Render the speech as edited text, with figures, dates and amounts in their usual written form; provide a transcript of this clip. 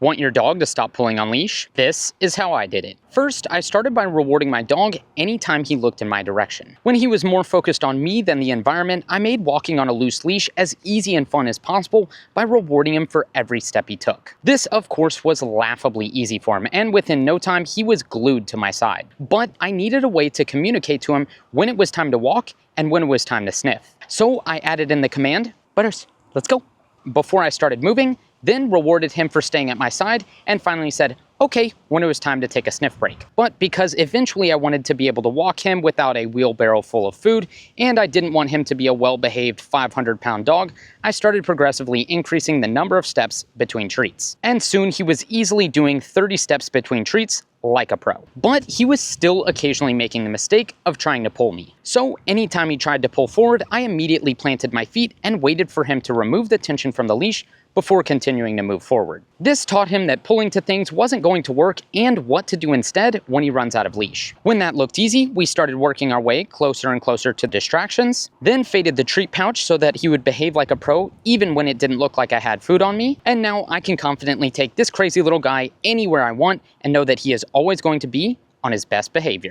Want your dog to stop pulling on leash? This is how I did it. First, I started by rewarding my dog anytime he looked in my direction. When he was more focused on me than the environment, I made walking on a loose leash as easy and fun as possible by rewarding him for every step he took. This, of course, was laughably easy for him, and within no time, he was glued to my side. But I needed a way to communicate to him when it was time to walk and when it was time to sniff. So I added in the command, "Butters, let's go," before I started moving, then rewarded him for staying at my side, and finally said, "Okay," when it was time to take a sniff break. But because eventually I wanted to be able to walk him without a wheelbarrow full of food, and I didn't want him to be a well-behaved 500-pound dog, I started progressively increasing the number of steps between treats. And soon he was easily doing 30 steps between treats like a pro. But he was still occasionally making the mistake of trying to pull me. So anytime he tried to pull forward, I immediately planted my feet and waited for him to remove the tension from the leash before continuing to move forward. This taught him that pulling to things wasn't going to work and what to do instead when he runs out of leash. When that looked easy, we started working our way closer and closer to distractions, then faded the treat pouch so that he would behave like a pro even when it didn't look like I had food on me, and now I can confidently take this crazy little guy anywhere I want and know that he is always going to be on his best behavior.